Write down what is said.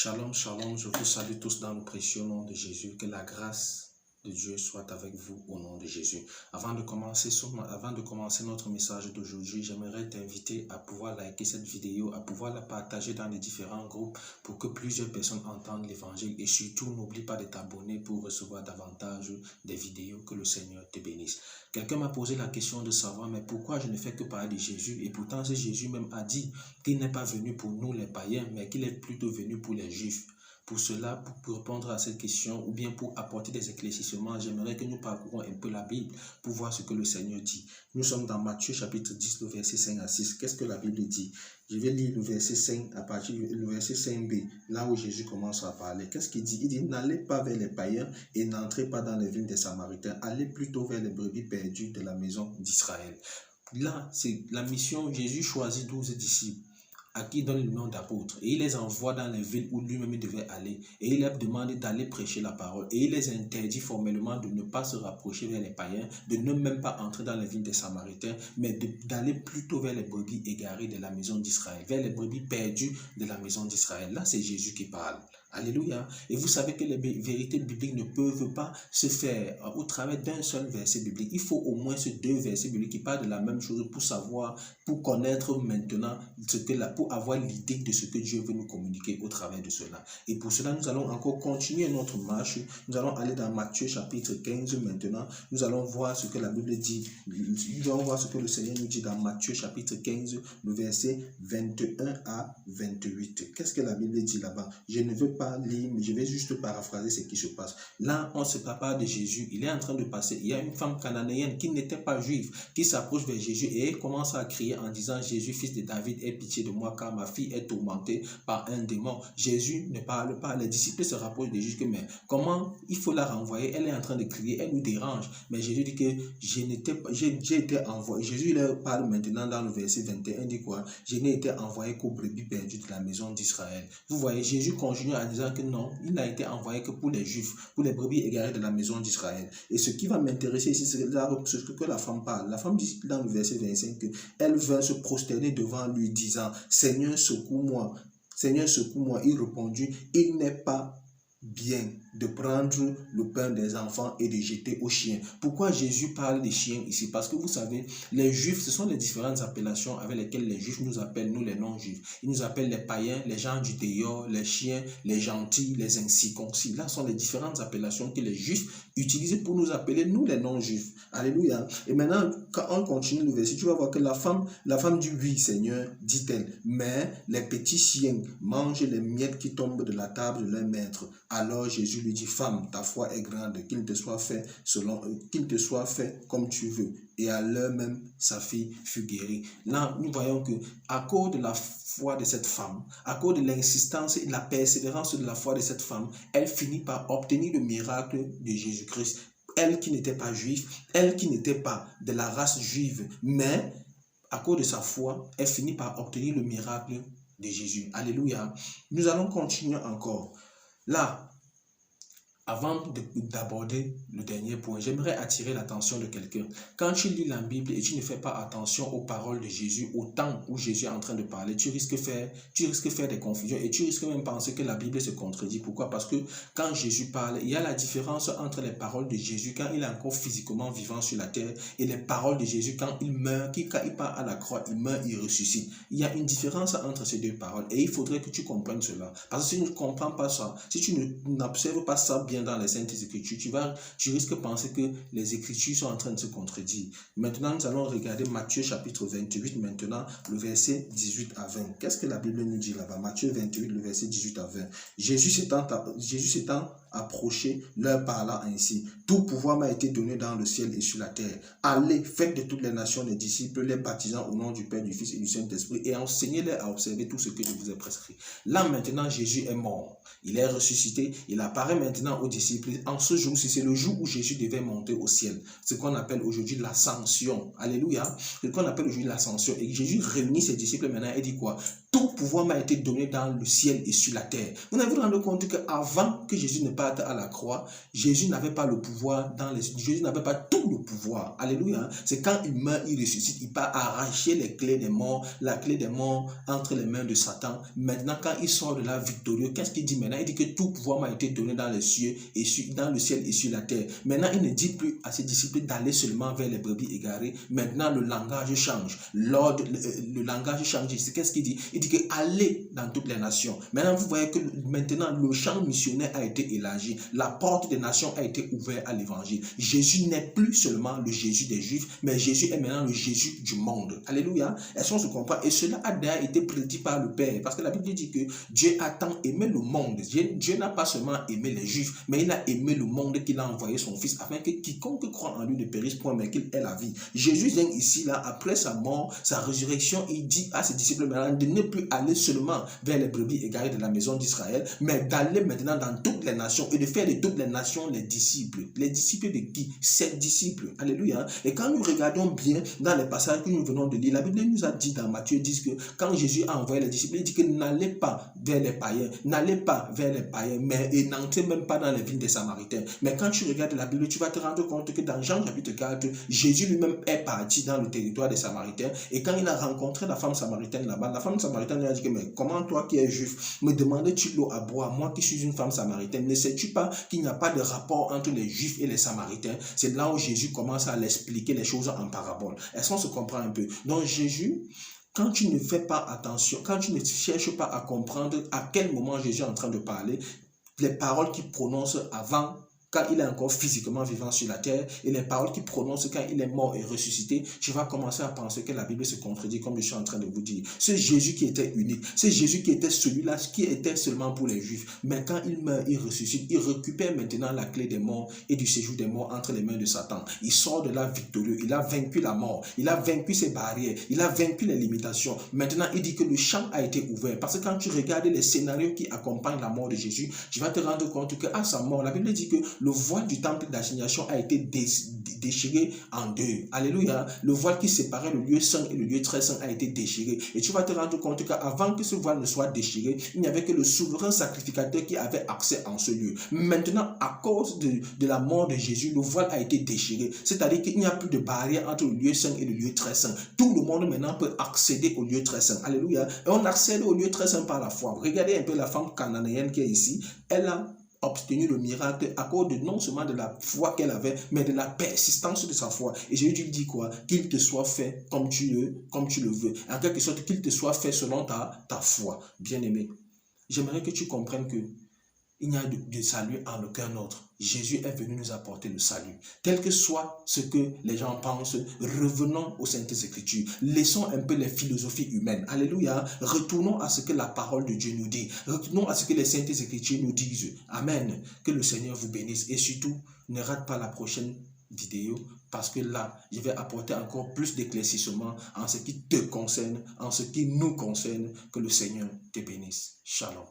Shalom, shalom, je vous salue tous dans le précieux nom de Jésus. Que la grâce de Dieu soit avec vous au nom de Jésus. Avant de commencer notre message d'aujourd'hui, j'aimerais t'inviter à pouvoir liker cette vidéo, à pouvoir la partager dans les différents groupes pour que plusieurs personnes entendent l'évangile. Et surtout, n'oublie pas de t'abonner pour recevoir davantage des vidéos. Que le Seigneur te bénisse. Quelqu'un m'a posé la question de savoir, mais pourquoi je ne fais que parler de Jésus? Et pourtant, ce Jésus même a dit qu'il n'est pas venu pour nous les païens, mais qu'il est plutôt venu pour les Juifs. Pour cela, pour répondre à cette question, ou bien pour apporter des éclaircissements, j'aimerais que nous parcourons un peu la Bible pour voir ce que le Seigneur dit. Nous sommes dans Matthieu chapitre 10, le verset 5 à 6. Qu'est-ce que la Bible dit? Je vais lire le verset 5 à partir du verset 5b, là où Jésus commence à parler. Qu'est-ce qu'il dit? Il dit, n'allez pas vers les païens et n'entrez pas dans les villes des Samaritains. Allez plutôt vers les brebis perdues de la maison d'Israël. Là, c'est la mission. Jésus choisit 12 disciples, à qui il donne le nom d'apôtres, et il les envoie dans les villes où lui-même devait aller, et il leur demande d'aller prêcher la parole, et il les interdit formellement de ne pas se rapprocher vers les païens, de ne même pas entrer dans les villes des Samaritains, mais d'aller plutôt vers les brebis égarées de la maison d'Israël, vers les brebis perdues de la maison d'Israël. Là, c'est Jésus qui parle. Alléluia. Et vous savez que les vérités bibliques ne peuvent pas se faire au travers d'un seul verset biblique. Il faut au moins ces deux versets bibliques qui parlent de la même chose pour savoir, pour connaître maintenant, pour avoir l'idée de ce que Dieu veut nous communiquer au travers de cela. Et pour cela, nous allons encore continuer notre marche. Nous allons aller dans Matthieu chapitre 15 maintenant. Nous allons voir ce que la Bible dit. Nous allons voir ce que le Seigneur nous dit dans Matthieu chapitre 15, le verset 21 à 28. Qu'est-ce que la Bible dit là-bas? Je ne veux pas lire, mais je vais juste paraphraser ce qui se passe. Là, on se prépare de Jésus. Il est en train de passer. Il y a une femme cananéenne qui n'était pas juive, qui s'approche vers Jésus et elle commence à crier en disant, Jésus, fils de David, aie pitié de moi, car ma fille est tourmentée par un démon. Jésus ne parle pas. Les disciples se rapprochent de Jésus, mais comment il faut la renvoyer? Elle est en train de crier, elle nous dérange. Mais Jésus dit que j'ai été envoyé. Jésus leur parle maintenant dans le verset 21, dit quoi? Je n'ai été envoyé qu'aux brebis perdues de la maison d'Israël. Vous voyez, Jésus continue à disant que non, il n'a été envoyé que pour les Juifs, pour les brebis égarées de la maison d'Israël. Et ce qui va m'intéresser ici, c'est ce que la femme parle. La femme dit dans le verset 25 qu'elle vint se prosterner devant lui, disant, Seigneur, secours-moi. Seigneur, secours-moi. Il répondit, il n'est pas bien de prendre le pain des enfants et de jeter aux chiens. Pourquoi Jésus parle des chiens ici? Parce que vous savez, les Juifs, ce sont les différentes appellations avec lesquelles les Juifs nous appellent, nous les non-Juifs. Ils nous appellent les païens, les gens du dehors, les chiens, les gentils, les incirconcis. Là sont les différentes appellations que les Juifs utilisent pour nous appeler, nous les non-Juifs. Alléluia. Et maintenant, quand on continue le verset, tu vas voir que la femme dit, oui Seigneur, dit-elle, mais les petits chiens mangent les miettes qui tombent de la table de leur maître. Alors Jésus lui dit, femme, ta foi est grande, qu'il te soit fait comme tu veux. Et à l'heure même, sa fille fut guérie. Là, nous voyons que à cause de la foi de cette femme, à cause de l'insistance et de la persévérance de la foi de cette femme, elle finit par obtenir le miracle de Jésus-Christ. Elle qui n'était pas juive, elle qui n'était pas de la race juive, mais à cause de sa foi, elle finit par obtenir le miracle de Jésus. Alléluia. Nous allons continuer encore. Là, avant d'aborder le dernier point, j'aimerais attirer l'attention de quelqu'un. Quand tu lis la Bible et tu ne fais pas attention aux paroles de Jésus, au temps où Jésus est en train de parler, tu risques de faire des confusions et tu risques même de penser que la Bible se contredit. Pourquoi? Parce que quand Jésus parle, il y a la différence entre les paroles de Jésus quand il est encore physiquement vivant sur la terre et les paroles de Jésus quand il meurt, quand il part à la croix, il meurt, il ressuscite. Il y a une différence entre ces deux paroles et il faudrait que tu comprennes cela. Parce que si tu ne comprends pas ça, si tu n'observes pas ça bien dans les Saintes Écritures, tu risques de penser que les Écritures sont en train de se contredire. Maintenant, nous allons regarder Matthieu chapitre 28, maintenant, le verset 18 à 20. Qu'est-ce que la Bible nous dit là-bas? Matthieu 28, le verset 18 à 20. Jésus s'étant approché, leur parla ainsi. Tout pouvoir m'a été donné dans le ciel et sur la terre. Allez, faites de toutes les nations des disciples, les baptisant au nom du Père, du Fils et du Saint-Esprit, et enseignez-les à observer tout ce que je vous ai prescrit. Là, maintenant, Jésus est mort. Il est ressuscité, il apparaît maintenant aux disciples. En ce jour-ci, c'est le jour où Jésus devait monter au ciel. Ce qu'on appelle aujourd'hui l'ascension. Alléluia. Ce qu'on appelle aujourd'hui l'ascension. Et Jésus réunit ses disciples maintenant et dit quoi? Tout pouvoir m'a été donné dans le ciel et sur la terre. Vous avez rendu compte qu'avant que Jésus ne parte à la croix, Jésus n'avait pas le pouvoir dans les... Jésus n'avait pas tout le pouvoir. Alléluia. C'est quand il meurt, il ressuscite, il part arracher les clés des morts, la clé des morts entre les mains de Satan. Maintenant, quand il sort de là victorieux, qu'est-ce qu'il dit maintenant? Il dit que tout pouvoir m'a été donné dans les cieux et dans le ciel et sur la terre. Maintenant, il ne dit plus à ses disciples d'aller seulement vers les brebis égarées. Maintenant, le langage change. L'ordre, le langage change. Qu'est-ce qu'il dit? Il dit que allez dans toutes les nations. Maintenant, vous voyez que maintenant, le champ missionnaire a été élargi. La porte des nations a été ouverte à l'évangile. Jésus n'est plus seulement le Jésus des Juifs, mais Jésus est maintenant le Jésus du monde. Alléluia. Est-ce qu'on se comprend? Et cela a déjà été prédit par le Père. Parce que la Bible dit que Dieu a tant aimé le monde. Dieu n'a pas seulement aimé les Juifs, mais il a aimé le monde qu'il a envoyé son Fils, afin que quiconque croit en lui ne périsse point, mais qu'il ait la vie. Jésus vient ici, là, après sa mort, sa résurrection, il dit à ses disciples maintenant de ne plus aller seulement vers les brebis égarées de la maison d'Israël, mais d'aller maintenant dans toutes les nations et de faire de toutes les nations les disciples. Les disciples de qui? Ses disciples. Alléluia. Et quand nous regardons bien dans les passages que nous venons de lire, la Bible nous a dit dans Matthieu 10 que quand Jésus a envoyé les disciples, il dit que n'allez pas vers les païens, n'allez pas vers les païens, mais n'entrez même pas dans les villes des Samaritains. Mais quand tu regardes la Bible, tu vas te rendre compte que dans Jean chapitre 4, Jésus lui-même est parti dans le territoire des Samaritains, et quand il a rencontré la femme samaritaine là-bas, la femme samaritaine lui a dit que mais comment toi qui es juif me demandes-tu l'eau à boire, moi qui suis une femme samaritaine? Ne sais-tu pas qu'il n'y a pas de rapport entre les juifs et les samaritains? C'est là où Jésus commence à l'expliquer les choses en parabole. Est-ce qu'on se comprend un peu? Donc Jésus, quand tu ne fais pas attention, quand tu ne cherches pas à comprendre à quel moment Jésus est en train de parler, les paroles qu'il prononce avant, quand il est encore physiquement vivant sur la terre, et les paroles qu'il prononce quand il est mort et ressuscité, tu vas commencer à penser que la Bible se contredit, comme je suis en train de vous dire. C'est Jésus qui était unique, c'est Jésus qui était celui-là qui était seulement pour les Juifs. Mais quand il meurt, il ressuscite, il récupère maintenant la clé des morts et du séjour des morts entre les mains de Satan. Il sort de là victorieux, il a vaincu la mort, il a vaincu ses barrières, il a vaincu les limitations. Maintenant, il dit que le champ a été ouvert. Parce que quand tu regardes les scénarios qui accompagnent la mort de Jésus, tu vas te rendre compte qu'à sa mort, la Bible dit que le voile du temple d'assignation a été déchiré en deux. Alléluia. Le voile qui séparait le lieu saint et le lieu très saint a été déchiré. Et tu vas te rendre compte qu'avant que ce voile ne soit déchiré, il n'y avait que le souverain sacrificateur qui avait accès en ce lieu. Maintenant, à cause de la mort de Jésus, le voile a été déchiré. C'est-à-dire qu'il n'y a plus de barrière entre le lieu saint et le lieu très saint. Tout le monde maintenant peut accéder au lieu très saint. Alléluia. Et on accède au lieu très saint par la foi. Regardez un peu la femme cananéenne qui est ici. Elle a obtenu le miracle à cause de non seulement de la foi qu'elle avait, mais de la persistance de sa foi. Et Jésus lui dit quoi? Qu'il te soit fait comme tu le veux. En quelque sorte, qu'il te soit fait selon ta foi. Bien-aimé, j'aimerais que tu comprennes que il n'y a de salut en aucun autre. Jésus est venu nous apporter le salut. Tel que soit ce que les gens pensent, revenons aux Saintes Écritures. Laissons un peu les philosophies humaines. Alléluia. Retournons à ce que la parole de Dieu nous dit. Retournons à ce que les Saintes Écritures nous disent. Amen. Que le Seigneur vous bénisse. Et surtout, ne rate pas la prochaine vidéo, parce que là, je vais apporter encore plus d'éclaircissement en ce qui te concerne, en ce qui nous concerne. Que le Seigneur te bénisse. Shalom.